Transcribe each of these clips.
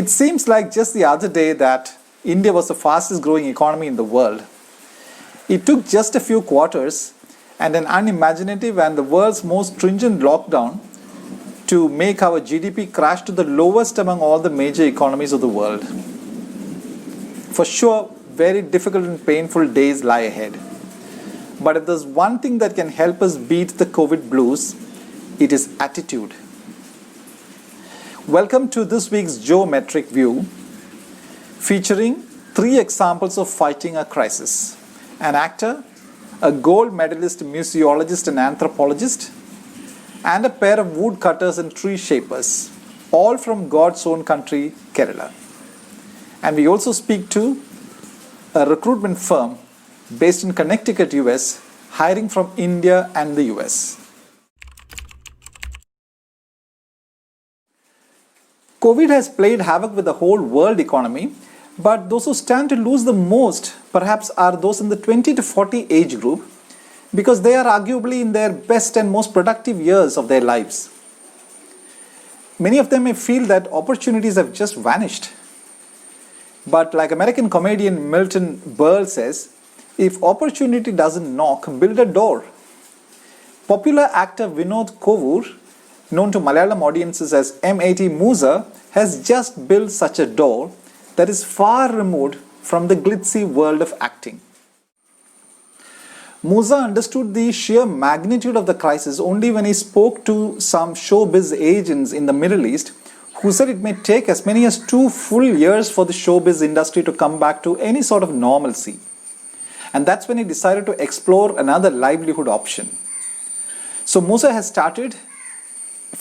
It seems like just the other day that India was the fastest growing economy in the world. It took just a few quarters and an unimaginative and the world's most stringent lockdown to make our GDP crash to the lowest among all the major economies of the world. For sure, very difficult and painful days lie ahead. But if there's one thing that can help us beat the COVID blues, it is attitude. Welcome to this week's Geometric View, featuring 3 examples of fighting a crisis: an actor, a gold medalist museologist and anthropologist, and a pair of woodcutters and tree shapers, all from God's own country, Kerala. And we also speak to a recruitment firm based in Connecticut, US, hiring from India and the US. COVID has played havoc with the whole world economy, but those who stand to lose the most perhaps are those in the 20 to 40 age group, because they are arguably in their best and most productive years of their lives. Many of them may feel that opportunities have just vanished. But like American comedian Milton Berle says, if opportunity doesn't knock, build a door. Popular actor Vinod Kovur, known to Malayalam audiences as M80 Musa, has just built such a door that is far removed from the glitzy world of acting. Musa understood the sheer magnitude of the crisis only when he spoke to some showbiz agents in the Middle East who said it may take as many as 2 full years for the showbiz industry to come back to any sort of normalcy. And that's when he decided to explore another livelihood option. So Musa has started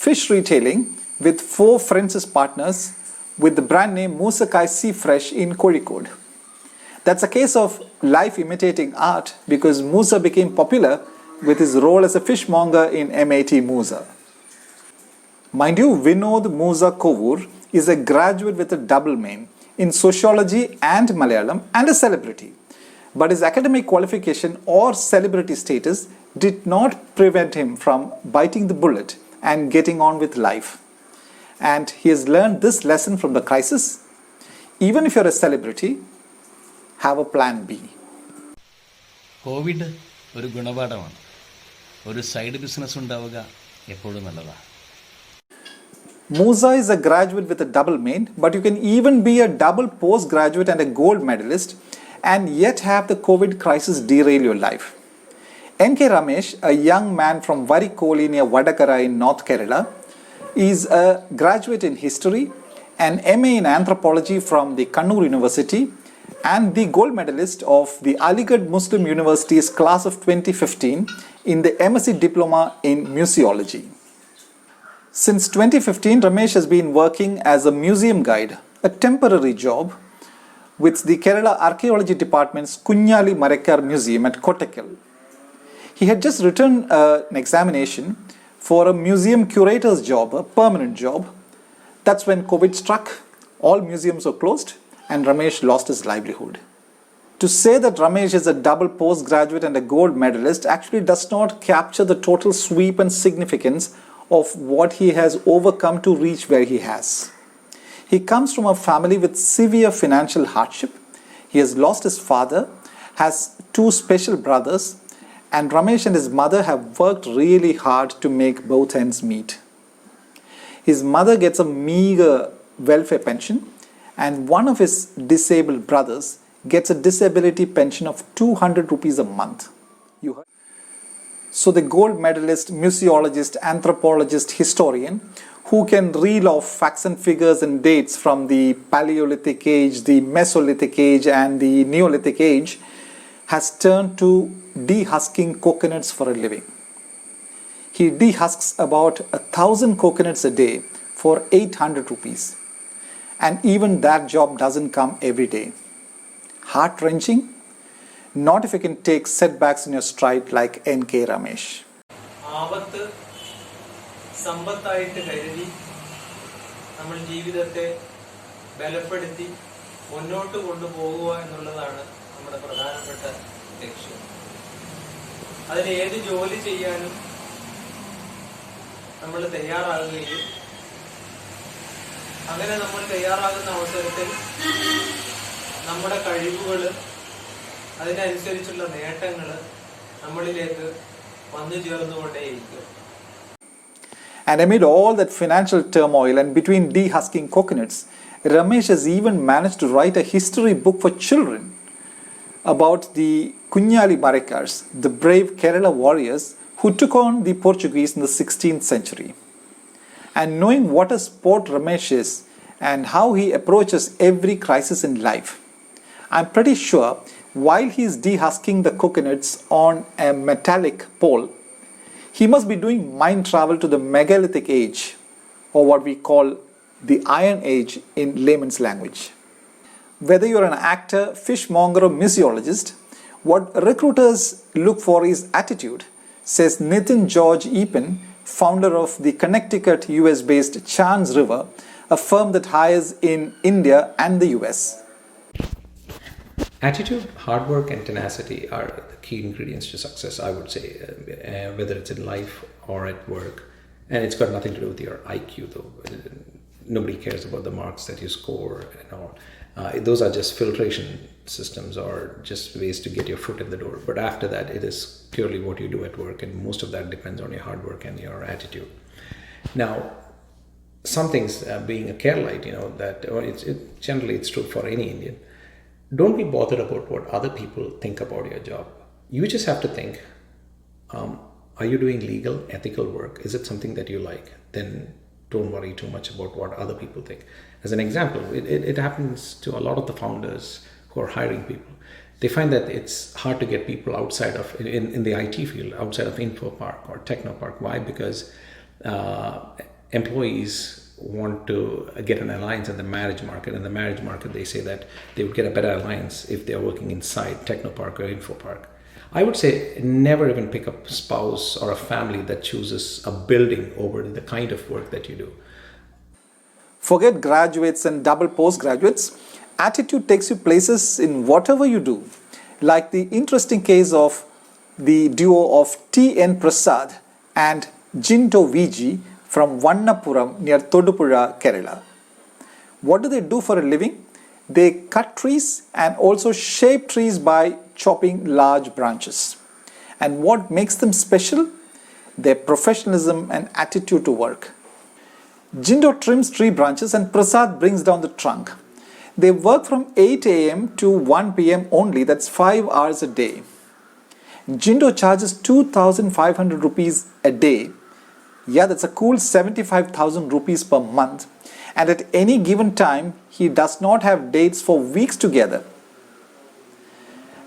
fish retailing with 4 friends as partners with the brand name Musa Kai Sea Fresh in Kozhikode. That's a case of life imitating art, because Musa became popular with his role as a fishmonger in M80 Musa. Mind you, Vinod Musa Kovur is a graduate with a double main in sociology and Malayalam and a celebrity. But his academic qualification or celebrity status did not prevent him from biting the bullet and getting on with life. And he has learned this lesson from the crisis: even if you're a celebrity, have a plan B. COVID ഒരു ഗുണപാഠമാണ്. ഒരു side business ഉണ്ടാവുക എപ്പോഴും നല്ലതാണ്. Musa is a graduate with a double main, but you can even be a double postgraduate and a gold medalist and yet have the COVID crisis derail your life. N.K. Ramesh, a young man from Varikoli near Vadakara in North Kerala, is a graduate in history, an MA in anthropology from the Kannur University, and the gold medalist of the Aligarh Muslim University's class of 2015 in the MSc Diploma in Museology. Since 2015, Ramesh has been working as a museum guide, a temporary job, with the Kerala Archaeology Department's Kunyali Marekkar Museum at Kottakal. He had just written an examination for a museum curator's job, a permanent job. That's when COVID struck, all museums were closed, and Ramesh lost his livelihood. To say that Ramesh is a double postgraduate and a gold medalist actually does not capture the total sweep and significance of what he has overcome to reach where he has. He comes from a family with severe financial hardship. He has lost his father, has 2 special brothers, and Ramesh and his mother have worked really hard to make both ends meet. His mother gets a meager welfare pension, and one of his disabled brothers gets a disability pension of 200 rupees a month. You heard? So the gold medalist, museologist, anthropologist, historian, who can reel off facts and figures and dates from the Paleolithic age, the Mesolithic age, and the Neolithic age, has turned to dehusking coconuts for a living. He dehusks about 1,000 coconuts a day for 800 rupees. And even that job doesn't come every day. Heart-wrenching? Not if you can take setbacks in your stride like N.K. Ramesh. ആപത്ത് സമ്പത്തായിട്ട് കരുതി നമ്മൾ ജീവിതത്തെ ബലപ്പെടുത്തി മുന്നോട്ട് കൊണ്ടുപോകുക എന്നുള്ളതാണ് നമ്മുടെ പ്രധാനപ്പെട്ട ലക്ഷ്യം. അതിന് ഏത് ജോലി ചെയ്യാനും നമ്മൾ തയ്യാറാകുകയും അങ്ങനെ നമ്മൾ തയ്യാറാകുന്ന അവസരത്തിൽ നമ്മുടെ കഴിവുകൾ, അതിനനുസരിച്ചുള്ള നേട്ടങ്ങൾ നമ്മളിലേക്ക് വന്നു ചേർന്നുകൊണ്ടേയിരിക്കും. And amid all that financial turmoil and between de-husking coconuts, Ramesh has even managed to write a history book for children about the Kunyali Marikkars, the brave Kerala warriors who took on the Portuguese in the 16th century. And knowing what a sport Ramesh is and how he approaches every crisis in life, I'm pretty sure while he is de-husking the coconuts on a metallic pole, he must be doing mind travel to the megalithic age, or what we call the Iron Age in layman's language. Whether you're an actor, fishmonger or missiologist, what recruiters look for is attitude, says Nitin George Epen, founder of the Connecticut US-based Chance River, a firm that hires in India and the US. Attitude, hard work, and tenacity are the key ingredients to success, I would say, whether it's in life or at work. And it's got nothing to do with your IQ, though. Nobody cares about the marks that you score and all. Those are just filtration systems or just ways to get your foot in the door. But after that, it is purely what you do at work, and most of that depends on your hard work and your attitude. Now, some things, being a Keralite, that generally it's true for any Indian. Don't be bothered about what other people think about your job. You just have to think, are you doing legal, ethical work? Is it something that you like? Then don't worry too much about what other people think. As an example, it happens to a lot of the founders who are hiring people. They find that it's hard to get people outside of, in the IT field, outside of Info Park or Techno Park. Why? Because employees want to get an alliance in the marriage market. In the marriage market, they say that they would get a better alliance if they're working inside Technopark or Info Park. I would say never even pick a spouse or a family that chooses a building over the kind of work that you do. Forget graduates and double postgraduates. Attitude takes you places in whatever you do. Like the interesting case of the duo of T.N. Prasad and Jinto Viji from Vannapuram near Todupuzha, Kerala. What do they do for a living? They cut trees and also shape trees by chopping large branches. And what makes them special? Their professionalism and attitude to work. Jindo trims tree branches and Prasad brings down the trunk. They work from 8 a.m. to 1 p.m. only, that's 5 hours a day. Jindo charges 2,500 rupees a day. Yeah, that's a cool 75,000 rupees per month. And at any given time, he does not have dates for weeks together.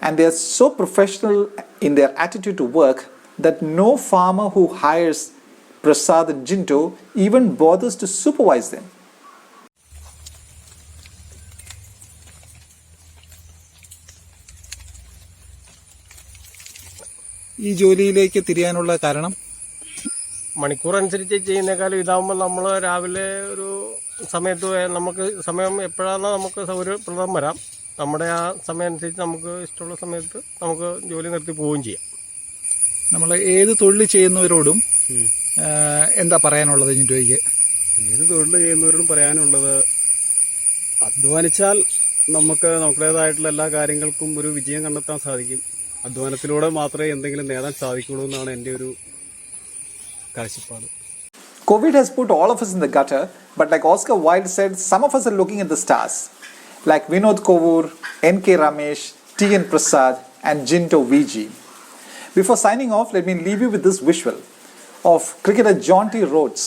And they are so professional in their attitude to work that no farmer who hires Prasad and Jinto even bothers to supervise them. ഈ ജോലിയിലേക്ക് തിരിയാനുള്ള കാരണം മണിക്കൂർ അനുസരിച്ച് ചെയ്യുന്നേക്കാളും ഇതാകുമ്പോൾ നമ്മൾ രാവിലെ ഒരു സമയത്ത് നമുക്ക് സമയം എപ്പോഴാണോ നമുക്ക് സൗകര്യപ്രദം വരാം, നമ്മുടെ ആ സമയം അനുസരിച്ച് നമുക്ക് ഇഷ്ടമുള്ള സമയത്ത് നമുക്ക് ജോലി നിർത്തി പോവുകയും ചെയ്യാം. നമ്മൾ ഏത് തൊഴിൽ ചെയ്യുന്നവരോടും എന്താ പറയാനുള്ളത് ജിൻഡോയ്ക്ക്? ഏത് തൊഴിൽ ചെയ്യുന്നവരോടും പറയാനുള്ളത്, അധ്വാനിച്ചാൽ നമ്മുടേതായിട്ടുള്ള എല്ലാ കാര്യങ്ങൾക്കും ഒരു വിജയം കണ്ടെത്താൻ സാധിക്കും. അധ്വാനത്തിലൂടെ മാത്രമേ എന്തെങ്കിലും നേടാൻ സാധിക്കുള്ളൂ എന്നാണ് എൻ്റെ ഒരു കാഴ്ചപ്പാട്. COVID has put all of us in the gutter, but like Oscar Wilde said, some of us are looking at the stars. Like Vinod Kovur, N.K. Ramesh, T.N. Prasad and Jinto Viji. Before signing off, let me leave you with this visual of cricketer John T. Rhodes,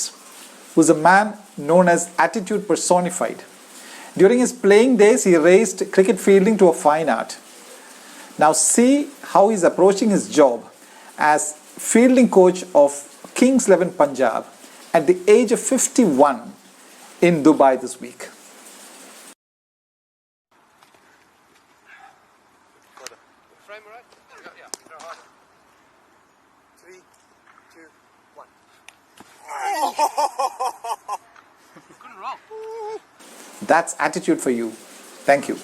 who's a man known as attitude personified. During his playing days, he raised cricket fielding to a fine art. Now see how he's approaching his job as fielding coach of Kings 11 Punjab at the age of 51 in Dubai this week. Frame right? Yeah. Throw hard. 3, 2, 1. Couldn't roll. That's attitude for you. Thank you.